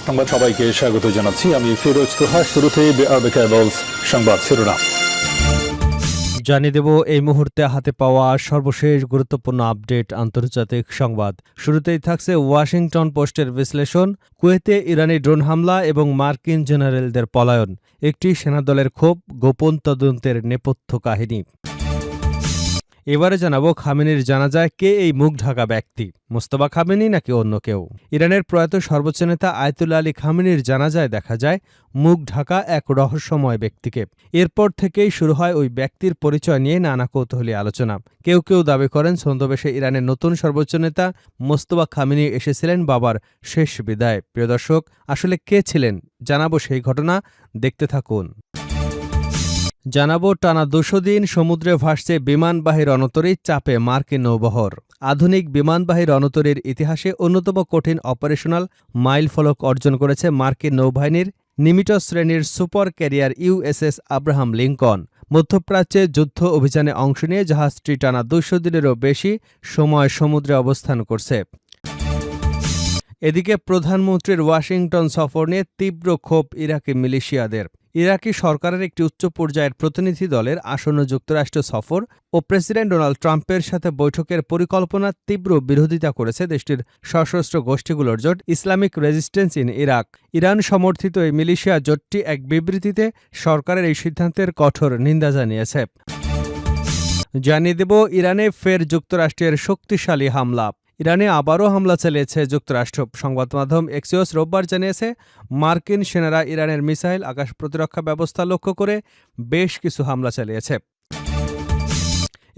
সংবাদ সবাইকে স্বাগত জানাচ্ছি। আমি ফিরোজ তোহা। শুরুতেই সংবাদ শিরোনাম জানিয়ে দেব এই মুহূর্তে হাতে পাওয়া সর্বশেষ গুরুত্বপূর্ণ আপডেট আন্তর্জাতিক সংবাদ। শুরুতেই থাকছে ওয়াশিংটন পোস্টের বিশ্লেষণ, কুয়েতে ইরানি ড্রোন হামলা এবং মার্কিন জেনারেলদের পলায়ন, একটি সেনাদলের ক্ষোভ, গোপন তদন্তের নেপথ্য কাহিনী। এবারে জানাবো খামেনির জানাজায় কে এই মুখ ঢাকা ব্যক্তি, মোস্তফা খামেনি নাকি অন্য কেউ। ইরানের প্রয়াত সর্বোচ্চ নেতা আয়াতুল্লাহ আলী খামেনির জানাজায় দেখা যায় মুখ ঢাকা এক রহস্যময় ব্যক্তিকে। এরপর থেকেই শুরু হয় ওই ব্যক্তির পরিচয় নিয়ে নানা কৌতূহলী আলোচনা। কেউ কেউ দাবি করেন ছদ্মবেশে ইরানের নতুন সর্বোচ্চ নেতা মোস্তফা খামেনি এসেছিলেন বাবার শেষ বিদায়। প্রিয় দর্শক, আসলে কে ছিলেন জানাবো সেই ঘটনা, দেখতে থাকুন। জানাবো টানা ২০০ দিন সমুদ্রে ভাসছে বিমানবাহী রণতরীর চাপে মার্কিন নৌবহর। আধুনিক বিমানবাহী রণতরীর ইতিহাসে অন্যতম কঠিন অপারেশনাল মাইলফলক অর্জন করেছে মার্কিন নৌবাহিনীর নিমিটস শ্রেণীর super carrier USS Abraham Lincoln. মধ্যপ্রাচ্যে যুদ্ধ অভিযানে অংশ নিয়ে জাহাজটি টানা ২০০ দিনেরও বেশি সময় সমুদ্রে অবস্থান করছে। এদিকে প্রধানমন্ত্রীর ওয়াশিংটন সফর নিয়ে তীব্র ক্ষোভ ইরাকি মিলিশিয়াদের। ইরাকি সরকারের একটি উচ্চ পর্যায়ের প্রতিনিধি দলের আসন্ন যুক্তরাষ্ট্র সফর ও প্রেসিডেন্ট ডোনাল্ড ট্রাম্পের সাথে বৈঠকের পরিকল্পনার তীব্র বিরোধিতা করেছে দেশটির সশস্ত্র গোষ্ঠীগুলোর জোট Islamic resistance in Iraq. Iran সমর্থিত এই মিলিশিয়া জোটটি এক বিবৃতিতে সরকারের এই সিদ্ধান্তের কঠোর নিন্দা জানিয়েছে। জানিয়ে দেব ইরানে ফের যুক্তরাষ্ট্রের শক্তিশালী হামলা। ইরানে আবারও হামলা চালিয়েছে যুক্তরাষ্ট্র। সংবাদ মাধ্যম এক্সিওস রোববার জানিয়েছে মার্কিন সেনারা ইরানের মিসাইল আকাশ প্রতিরক্ষা ব্যবস্থা লক্ষ্য করে বেশ কিছু হামলা চালিয়েছে।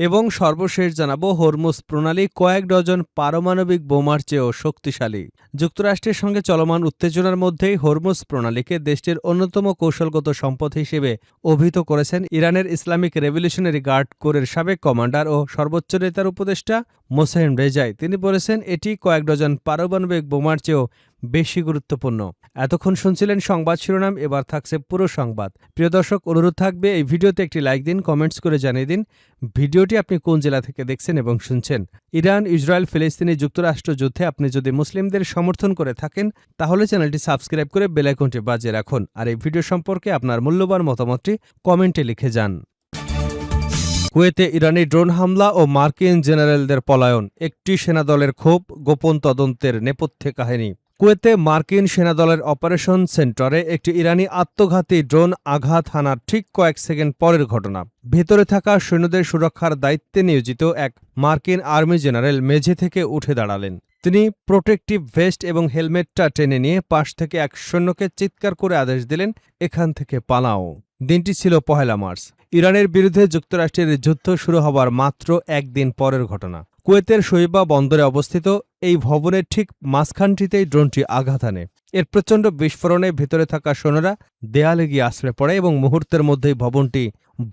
এবং সর্বশেষ জানাবো হরমুজ প্রণালী কয়েক ডজন পারমাণবিক বোমার চেয়েও শক্তিশালী। যুক্তরাষ্ট্রের সঙ্গে চলমান উত্তেজনার মধ্যেই হরমুজ প্রণালীকে দেশটির অন্যতম কৌশলগত সম্পদ হিসেবে অভিহিত করেছেন ইরানের ইসলামিক রেভলিউশনারি গার্ড কোরের সাবেক কমান্ডার ও সর্বোচ্চ নেতার উপদেষ্টা মোসাহেম রেজাই। তিনি বলেছেন এটি কয়েক ডজন পারমাণবিক বোমার চেয়েও বেশি গুরুত্বপূর্ণ। এতক্ষণ শুনছিলেন সংবাদ শিরোনাম, এবার থাকছে পুরো সংবাদ। প্রিয় দর্শক, অনুরোধ থাকবে এই ভিডিওতে একটি লাইক দিন, কমেন্টস করে জানিয়ে দিন ভিডিওটি আপনি কোন জেলা থেকে দেখছেন এবং শুনছেন। ইরান ইসরায়েল ফিলিস্তিনি যুক্তরাষ্ট্র যুদ্ধে আপনি যদি মুসলিমদের সমর্থন করে থাকেন তাহলে চ্যানেলটি সাবস্ক্রাইব করে বেল আইকনটি বাজিয়ে রাখুন, আর এই ভিডিও সম্পর্কে আপনার মূল্যবান মতামতটি কমেন্টে লিখে যান। কুয়েতে ইরানি ড্রোন হামলা ও মার্কিন জেনারেলদের পলায়ন, একটি সেনাদলের ক্ষোভ, গোপন তদন্তের নেপথ্যে কাহিনী। কুয়েতে মার্কিন সেনাদলের অপারেশন সেন্টারে একটি ইরানি আত্মঘাতী ড্রোন আঘাত হানার ঠিক কয়েক সেকেন্ড পরের ঘটনা। ভেতরে থাকা সৈন্যদের সুরক্ষার দায়িত্বে নিয়োজিত এক মার্কিন আর্মি জেনারেল মেঝে থেকে উঠে দাঁড়ালেন। তিনি প্রোটেক্টিভ ভেস্ট এবং হেলমেটটা টেনে নিয়ে পাশ থেকে এক সৈন্যকে চিৎকার করে আদেশ দিলেন, এখান থেকে পালাও। দিনটি ছিল ১ মার্চ। ইরানের বিরুদ্ধে যুক্তরাষ্ট্রের যুদ্ধ শুরু হবার মাত্র একদিন পরের ঘটনা। কুয়েতের শোয়েবা বন্দরে অবস্থিত এই ভবনের ঠিক মাঝখানটিতেই ড্রোনটি আঘাত হানে। এর প্রচণ্ড বিস্ফোরণে ভেতরে থাকা সৈন্যরা দেয়ালে গিয়ে আশ্রয় পড়ে এবং মুহূর্তের মধ্যেই ভবনটি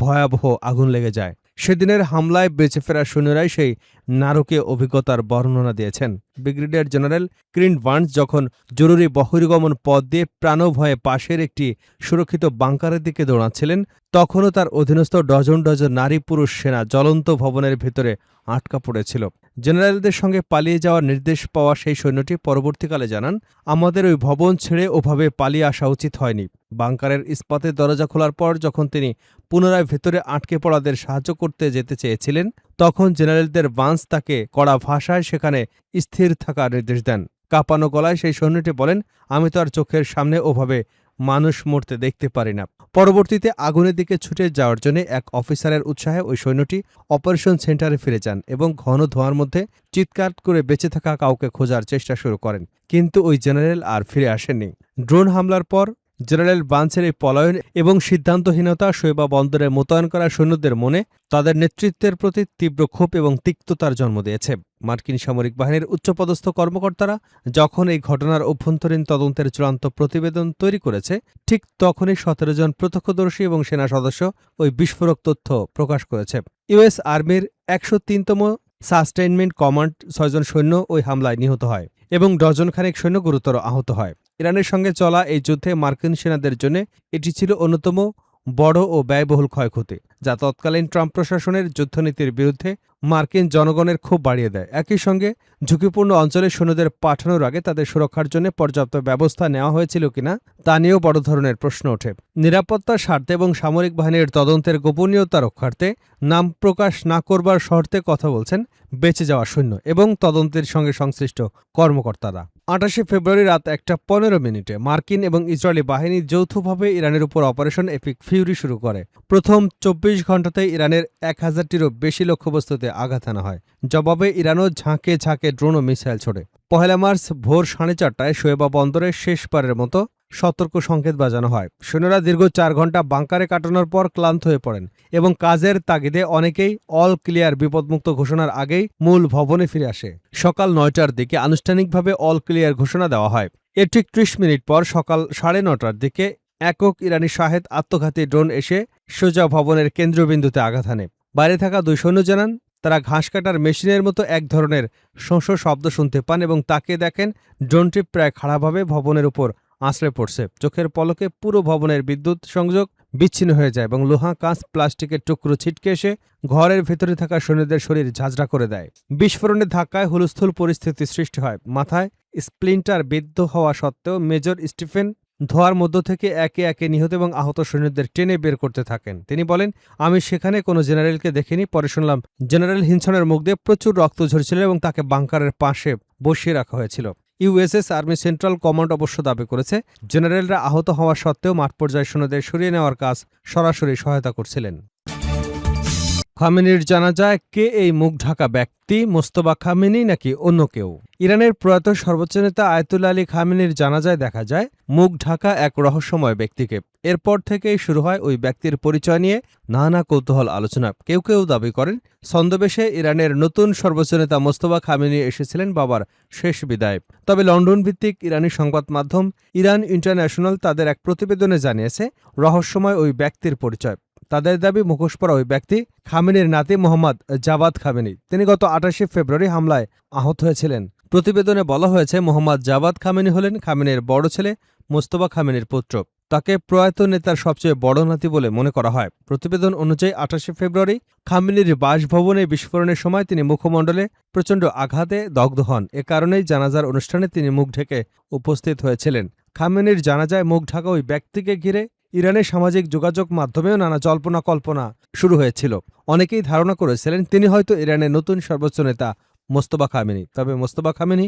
ভয়াবহ আগুন লেগে যায়। সেদিনের হামলায় বেঁচে ফেরা সৈন্যরাই সেই নারকীয় অভিজ্ঞতার বর্ণনা দিয়েছেন। ব্রিগেডিয়ার জেনারেল ক্রিন ভান্স যখন জরুরি বহির্গমন পথ দিয়ে প্রাণভয়ে পাশের একটি সুরক্ষিত বাংকারের দিকে দৌড়াচ্ছিলেন, তখনও তার অধীনস্থ ডজন ডজন নারী পুরুষ সেনা জ্বলন্ত ভবনের ভেতরে আটকা পড়েছিল। জেনারেলদের সঙ্গে পালিয়ে যাওয়ার নির্দেশ পাওয়া সেই সৈন্যটি পরবর্তীকালে জানান, আমাদের ওই ভবন ছেড়ে ওভাবে পালিয়ে আসা উচিত হয়নি। বাংকারের ইস্পাতের দরজা খোলার পর যখন তিনি পুনরায় ভেতরে আটকে পড়াদের সাহায্য করতে যেতে চেয়েছিলেন, তখন জেনারেলদের ভান্স তাকে কড়া ভাষায় সেখানে স্থির থাকার নির্দেশ দেন। কাঁপানো গলায় সেই সৈন্যটি বলেন, আমি তো আর চোখের সামনে ওভাবে মানুষ মরতে দেখতে পারি না। পরবর্তীতে আগুনের দিকে ছুটে যাওয়ার জন্য এক অফিসারের উৎসাহে ওই সৈন্যটি অপারেশন সেন্টারে ফিরে যান এবং ঘন ধোঁয়ার মধ্যে চিৎকার করে বেঁচে থাকা কাউকে খোঁজার চেষ্টা শুরু করেন। কিন্তু ওই জেনারেল আর ফিরে আসেননি। ড্রোন হামলার পর জেনারেল ভান্সের এই পলায়ন এবং সিদ্ধান্তহীনতা শোয়েবা বন্দরে মোতায়েন করা সৈন্যদের মনে তাদের নেতৃত্বের প্রতি তীব্র ক্ষোভ এবং তিক্ততার জন্ম দিয়েছে। মার্কিন সামরিক বাহিনীর উচ্চপদস্থ কর্মকর্তারা যখন এই ঘটনার অভ্যন্তরীণ তদন্তের চূড়ান্ত প্রতিবেদন তৈরি করেছে, ঠিক তখনই ১৭ জন প্রত্যক্ষদর্শী এবং সেনা সদস্য ওই বিস্ফোরক তথ্য প্রকাশ করেছে। ইউএস আর্মির ১০৩তম সাস্টেইনমেন্ট কমান্ড ৬ জন সৈন্য ওই হামলায় নিহত হয় এবং ডজনখানেক সৈন্য গুরুতর আহত হয়। ইরানের সঙ্গে চলা এই যুদ্ধে মার্কিন সেনাদের জন্য এটি ছিল অন্যতম বড় ও ব্যয়বহুল ক্ষয়ক্ষতি, যা তৎকালীন ট্রাম্প প্রশাসনের যুদ্ধনীতির বিরুদ্ধে মার্কিন জনগণের ক্ষোভ বাড়িয়ে দেয়। একই সঙ্গে ঝুঁকিপূর্ণ অঞ্চলে সৈন্যদের পাঠানোর আগে তাদের সুরক্ষার জন্য পর্যাপ্ত ব্যবস্থা নেওয়া হয়েছিল কিনা তা নিয়েও বড় ধরনের প্রশ্ন ওঠে। নিরাপত্তার স্বার্থে এবং সামরিক বাহিনীর তদন্তের গোপনীয়তা রক্ষার্থে নাম প্রকাশ না করবার শর্তে কথা বলছেন বেঁচে যাওয়া সৈন্য এবং তদন্তের সঙ্গে সংশ্লিষ্ট কর্মকর্তারা। ২৮ ফেব্রুয়ারি রাত ১:১৫ মার্কিন এবং ইসরায়েলি বাহিনী যৌথভাবে ইরানের উপর অপারেশন এপিক ফিউরি শুরু করে। প্রথম ২৪ ঘণ্টাতেই ইরানের ১,০০০টিরও বেশি লক্ষ্যবস্তুতে আঘাত আনা হয়। জবাবে ইরানও ঝাঁকে ঝাঁকে ড্রোন ও মিসাইল ছোড়ে। ১ মার্চ ভোর ৪:৩০টায় শোয়েবা বন্দরে শেষবারের মতো সতর্ক সংকেত বাজানো হয়। সৈন্যরা দীর্ঘ ৪ ঘণ্টা বাংকারে কাটানোর পর ক্লান্ত হয়ে পড়েন এবং কাজের তাগিদে অনেকেই অল ক্লিয়ার বিপদমুক্ত ঘোষণার আগেই মূল ভবনে ফিরে আসে। সকাল ৯টার দিকে আনুষ্ঠানিকভাবে অল ক্লিয়ার ঘোষণা দেওয়া হয়। এর ঠিক ৩০ মিনিট পর সকাল ৯:৩০টার দিকে একক ইরানি শাহেদ আত্মঘাতী ড্রোন এসে সোজা ভবনের কেন্দ্রবিন্দুতে আঘাত হানে। বাইরে থাকা ২ সৈন্য জানান তারা ঘাস কাটার মেশিনের মতো এক ধরনের শোঁ শব্দ শুনতে পান এবং তাকে দেখেন ড্রোনটি প্রায় খাড়াভাবে ভবনের উপর আছড়ে পড়ছে। চোখের পলকে পুরো ভবনের বিদ্যুৎ সংযোগ বিচ্ছিন্ন হয়ে যায় এবং লোহা, কাঁচ, প্লাস্টিকের টুকরো ছিটকে এসে ঘরের ভেতরে থাকা সৈন্যদের শরীর ঝাঁঝরা করে দেয়। বিস্ফোরণের ধাক্কায় হুলস্থুল পরিস্থিতি সৃষ্টি হয়। মাথায় স্প্লিন্টার বিদ্ধ হওয়া সত্ত্বেও মেজর স্টিফেন ধোঁয়ার মধ্য থেকে একে একে নিহত এবং আহত সৈন্যদের টেনে বের করতে থাকেন। তিনি বলেন, আমি সেখানে কোনো জেনারেলকে দেখিনি। পরে শুনলাম জেনারেল হিনসনের মুখ দিয়ে প্রচুর রক্ত ঝরছিল এবং তাকে বাংকারের পাশে বসিয়ে রাখা হয়েছিল। ইউএসএস আর্মি সেন্ট্রাল কমান্ড অবশ্য দাবি করেছে, জেনারেলরা আহত হওয়া সত্ত্বেও মাঠ পর্যায়ে সৈন্যদের সরিয়ে নেওয়ার কাজ সরাসরি সহায়তা করছিলেন। খামেনির জানাজায় কে এই মুখ ঢাকা ব্যক্তি, মোস্তফা খামেনি নাকি অন্য কেউ? ইরানের প্রয়াত সর্বোচ্চ নেতা আয়াতুল্লাহ আলী খামেনির জানাজায় দেখা যায় মুখ ঢাকা এক রহস্যময় ব্যক্তিকে। এরপর থেকেই শুরু হয় ওই ব্যক্তির পরিচয় নিয়ে নানা কৌতূহল আলোচনা। কেউ কেউ দাবি করেন ছদ্মবেশে ইরানের নতুন সর্বোচ্চ নেতা মোস্তফা খামেনি এসেছিলেন বাবার শেষ বিদায়। তবে লন্ডন ভিত্তিক ইরানি সংবাদ মাধ্যম ইরান ইন্টারন্যাশনাল তাদের এক প্রতিবেদনে জানিয়েছে রহস্যময় ওই ব্যক্তির পরিচয়। তাদের দাবি মুখোশ পরা ওই ব্যক্তি খামেনির নাতি মোহাম্মদ জাভাদ খামেনি। তিনি গত ২৮ ফেব্রুয়ারি হামলায় আহত হয়েছিলেন। প্রতিবেদনে বলা হয়েছে মোহাম্মদ জাভাদ খামেনি হলেন খামেনির বড় ছেলে মোস্তফা খামেনির পুত্র। তাকে প্রয়াত নেতার সবচেয়ে বড় নাতি বলে মনে করা হয়। প্রতিবেদন অনুযায়ী ২৮ ফেব্রুয়ারি খামেনির বাসভবনে বিস্ফোরণের সময় তিনি মুখমণ্ডলে প্রচণ্ড আঘাতে দগ্ধ হন। এ কারণেই জানাজার অনুষ্ঠানে তিনি মুখ ঢেকে উপস্থিত হয়েছিলেন। খামেনির জানাজায় মুখ ঢাকা ওই ব্যক্তিকে ঘিরে ইরানের সামাজিক যোগাযোগ মাধ্যমেও নানা জল্পনা কল্পনা শুরু হয়েছিল। অনেকেই ধারণা করেছিলেন তিনি হয়তো ইরানের নতুন সর্বোচ্চ নেতা মোস্তফা খামেনি। তবে মোস্তফা খামেনি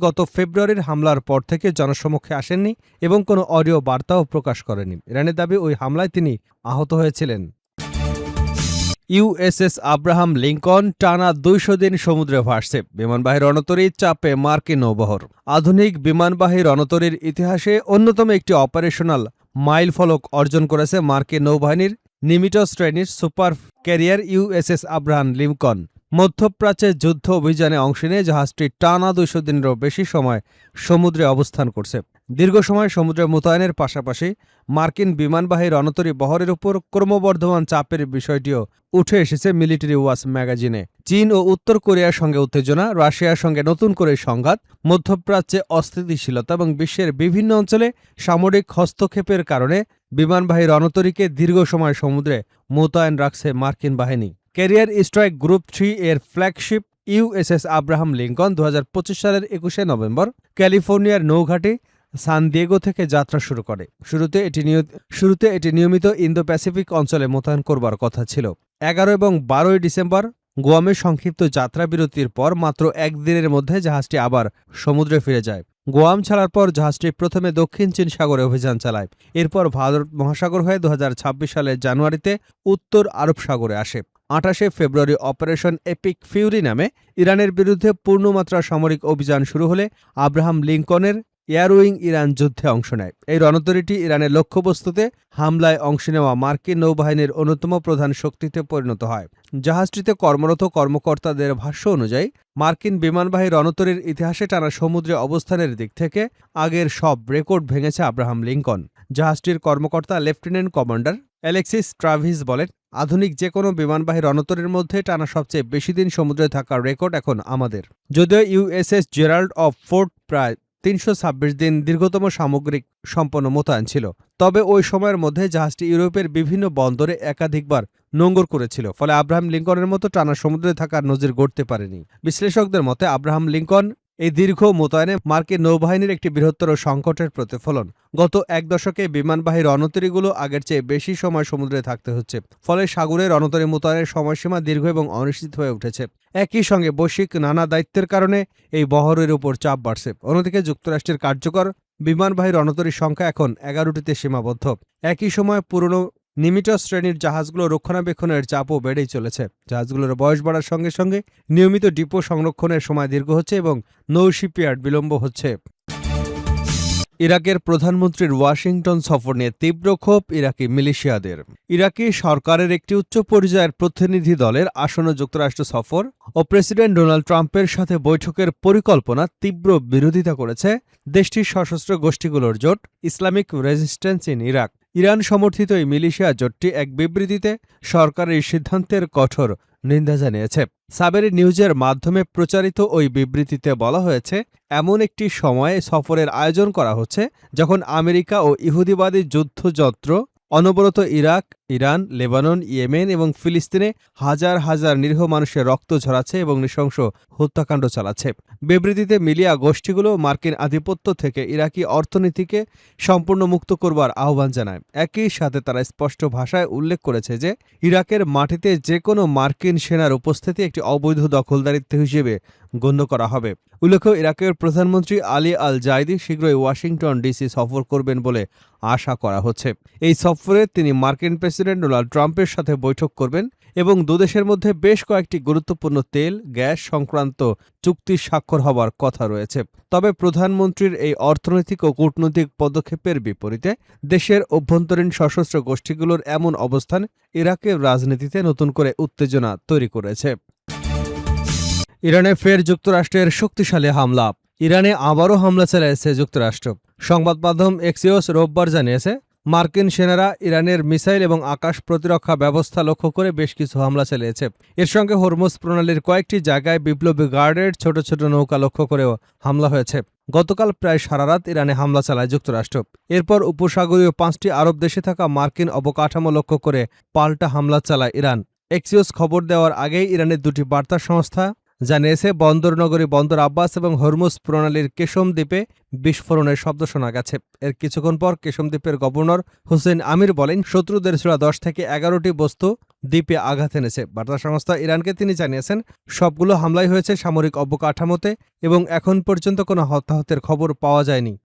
গত ফেব্রুয়ারির হামলার পর থেকে জনসমক্ষে আসেননি এবং কোনো অডিও বার্তাও প্রকাশ করেনি। ইরানের দাবি ওই হামলায় তিনি আহত হয়েছিলেন। ইউএসএস আব্রাহাম লিঙ্কন টানা ২০০ দিন সমুদ্রে ভাসছে। বিমানবাহী রণতরীর চাপে মার্কিন নৌবহর। আধুনিক বিমানবাহী রণতরীর ইতিহাসে অন্যতম একটি অপারেশনাল মাইলফলক অর্জন করেছে মার্কিন নৌবাহিনীর নিমিটজ শ্রেণীর super carrier USS Abraham Lincoln. মধ্যপ্রাচ্যের যুদ্ধ অভিযানে অংশ নিয়ে জাহাজটি টানা ২০০ দিনেরও বেশি সময় সমুদ্রে অবস্থান করছে। দীর্ঘ সময় সমুদ্রে মোতায়েনের পাশাপাশি মার্কিন বিমানবাহী রণতরী বহরের উপর ক্রমবর্ধমান চাপের বিষয়টিও উঠে এসেছে মিলিটারি ওয়াচ ম্যাগাজিনে। চীন ও উত্তর কোরিয়ার সঙ্গে উত্তেজনা, রাশিয়ার সঙ্গে নতুন করে সংঘাত, মধ্যপ্রাচ্যে অস্থিতিশীলতা এবং বিশ্বের বিভিন্ন অঞ্চলে সামরিক হস্তক্ষেপের কারণে বিমানবাহী রণতরীকে দীর্ঘ সময় সমুদ্রে মোতায়েন রাখছে মার্কিন বাহিনী। ক্যারিয়ার স্ট্রাইক গ্রুপ ৩ এর ফ্ল্যাগশিপ ইউএসএস আব্রাহাম লিঙ্কন ২০২৫ সালের ২১শে নভেম্বর ক্যালিফোর্নিয়ার নৌঘাঁটি সান দিয়েগো থেকে যাত্রা শুরু করে। শুরুতে এটি নিয়মিত ইন্দো প্যাসিফিক অঞ্চলে মোতায়েন করবার কথা ছিল। ১১ এবং ১২ ডিসেম্বর গুয়ামে সংক্ষিপ্ত যাত্রাবিরতির পর মাত্র একদিনের মধ্যে জাহাজটি আবার সমুদ্রে ফিরে যায়। গুয়াম ছাড়ার পর জাহাজটি প্রথমে দক্ষিণ চীন সাগরে অভিযান চালায়। এরপর ভারত মহাসাগর হয়ে ২০২৬ সালের জানুয়ারিতে উত্তর আরব সাগরে আসে। ২৮ ফেব্রুয়ারি অপারেশন এপিক ফিউরি নামে ইরানের বিরুদ্ধে পূর্ণমাত্রা সামরিক অভিযান শুরু হলে আব্রাহাম লিঙ্কনের এয়ারউইং ইরান যুদ্ধে অংশ নেয়। এই রণতরীটি ইরানের লক্ষ্যবস্তুতে হামলায় অংশ নেওয়া মার্কিন নৌবাহিনীর অন্যতম প্রধান শক্তিতে পরিণত হয়। জাহাজটিতে কর্মরত কর্মকর্তাদের ভাষ্য অনুযায়ী মার্কিন বিমানবাহী রণতরীর ইতিহাসে টানা সমুদ্রে অবস্থানের দিক থেকে আগের সব রেকর্ড ভেঙেছে আব্রাহাম লিঙ্কন। জাহাজটির কর্মকর্তা লেফটেন্যান্ট কমান্ডার অ্যালেক্সিস ট্রাভিস বলেন, আধুনিক যে কোনো বিমানবাহী রণতরীর মধ্যে টানা সবচেয়ে বেশি দিন সমুদ্রে থাকার রেকর্ড এখন আমাদের। যদিও ইউএসএস জেরাল্ড অফ ফোর্ট প্রায় ৩২৬ দিন দীর্ঘতম সামগ্রিক সম্পন্ন মোতায়েন ছিল। তবে ওই সময়ের মধ্যে জাহাজটি ইউরোপের বিভিন্ন বন্দরে একাধিকবার নোঙর করেছিল, ফলে আব্রাহাম লিঙ্কনের মতো টানা সমুদ্রে থাকার নজির গড়তে পারেনি। বিশ্লেষকদের মতে আব্রাহাম লিঙ্কন এই দীর্ঘ মোতায়েনে মার্কিন নৌবাহিনীর একটি বৃহত্তর সংকটের প্রতিফলন। গত এক দশকে বিমানবাহী রণতরীগুলো আগের চেয়ে বেশি সময় সমুদ্রে থাকতে হচ্ছে, ফলে সাগরে রণতরী মোতায়েনের সময়সীমা দীর্ঘ এবং অনিশ্চিত হয়ে উঠেছে। একই সঙ্গে বৈশ্বিক নানা দায়িত্বের কারণে এই বহরের উপর চাপ বাড়ছে। অন্যদিকে যুক্তরাষ্ট্রের কার্যকর বিমানবাহী রণতরীর সংখ্যা এখন ১১টিতে সীমাবদ্ধ। একই সময় পুরনো নিমিটস শ্রেণীর জাহাজগুলো রক্ষণাবেক্ষণের চাপও বেড়েই চলেছে। জাহাজগুলোর বয়স বাড়ার সঙ্গে সঙ্গে নিয়মিত ডিপো সংরক্ষণের সময় দীর্ঘ হচ্ছে এবং নৌ শিপইয়ার্ড বিলম্ব হচ্ছে। ইরাকের প্রধানমন্ত্রীর ওয়াশিংটন সফর নিয়ে তীব্র ক্ষোভ ইরাকি মিলিশিয়াদের। ইরাকি সরকারের একটি উচ্চ পর্যায়ের প্রতিনিধি দলের আসন্ন যুক্তরাষ্ট্র সফর ও প্রেসিডেন্ট ডোনাল্ড ট্রাম্পের সাথে বৈঠকের পরিকল্পনা তীব্র বিরোধিতা করেছে দেশটির সশস্ত্র গোষ্ঠীগুলোর জোট Islamic resistance in Iraq. Iran সমর্থিত এই মিলিশিয়া জোটটি এক বিবৃতিতে সরকারের সিদ্ধান্তের কঠোর নিন্দা জানিয়েছে। সাবেরি নিউজের মাধ্যমে প্রচারিত ওই বিবৃতিতে বলা হয়েছে, এমন একটি সময়ে সফরের আয়োজন করা হচ্ছে যখন আমেরিকা ও ইহুদিবাদী যুদ্ধযন্ত্র অনবরত ইরাক, ইরান, লেবানন, ইয়েমেন এবং ফিলিস্তিনে হাজার হাজার নিরীহ মানুষের রক্ত ঝরাচ্ছে এবং নৃশংস হত্যাকাণ্ড চালাচ্ছে। বিবৃতিতে মিলিয়া গোষ্ঠীগুলো মার্কিন আধিপত্য থেকে ইরাকি অর্থনীতিকে সম্পূর্ণ মুক্ত করবার আহ্বান জানায়। একই সাথে তারা স্পষ্ট ভাষায় উল্লেখ করেছে যে ইরাকের মাটিতে যে কোনো মার্কিন সেনার উপস্থিতি একটি অবৈধ দখলদারিত্ব হিসেবে গণ্য করা হবে। উল্লেখ্য, ইরাকের প্রধানমন্ত্রী আলী আল জাইদি শীঘ্রই ওয়াশিংটন ডিসি সফর করবেন বলে আশা করা হচ্ছে। এই সফরে তিনি মার্কিন প্রেসিডেন্ট ডোনাল্ড ট্রাম্পের সাথে বৈঠক করবেন এবং দুদেশের মধ্যে বেশ কয়েকটি গুরুত্বপূর্ণ তেল, গ্যাস সংক্রান্ত চুক্তি স্বাক্ষর হবার কথা রয়েছে। তবে প্রধানমন্ত্রীর এই অর্থনৈতিক ও কূটনৈতিক পদক্ষেপের বিপরীতে দেশের অভ্যন্তরীণ সশস্ত্র গোষ্ঠীগুলোর এমন অবস্থান ইরাকের রাজনীতিতে নতুন করে উত্তেজনা তৈরি করেছে। ইরানে ফের যুক্তরাষ্ট্রের শক্তিশালী হামলা। ইরানে আবারও হামলা চালিয়েছে যুক্তরাষ্ট্র। সংবাদ মাধ্যম এক্সিওস রোববার জানিয়েছে, মার্কিন সেনারা ইরানের মিসাইল এবং আকাশ প্রতিরক্ষা ব্যবস্থা লক্ষ্য করে বেশ কিছু হামলা চালিয়েছে। এর সঙ্গে হরমুজ প্রণালীর কয়েকটি জায়গায় বিপ্লবী গার্ডের ছোট ছোট নৌকা লক্ষ্য করেও হামলা হয়েছে। গতকাল প্রায় সারা রাত ইরানে হামলা চালায় যুক্তরাষ্ট্র। এরপর উপসাগরীয় 5টি আরব দেশে থাকা মার্কিন অবকাঠামো লক্ষ্য করে পাল্টা হামলা চালায় ইরান। এক্সিওস খবর দেওয়ার আগেই ইরানের দুটি বার্তা সংস্থা জানিয়েছে, বন্দরনগরী বন্দর আব্বাস এবং হরমুজ প্রণালীর কেশম দ্বীপে বিস্ফোরণের শব্দ শোনা গেছে। এর কিছুক্ষণ পর কেশম দ্বীপের গভর্নর হোসেন আমির বলেন, শত্রুদের ছোড়া 10 থেকে 11টি বস্তু দ্বীপে আঘাত এনেছে। বার্তা সংস্থা ইরানকে তিনি জানিয়েছেন, সবগুলো হামলাই হয়েছে সামরিক অবকাঠামোতে এবং এখন পর্যন্ত কোনো হতাহতের খবর পাওয়া যায়নি।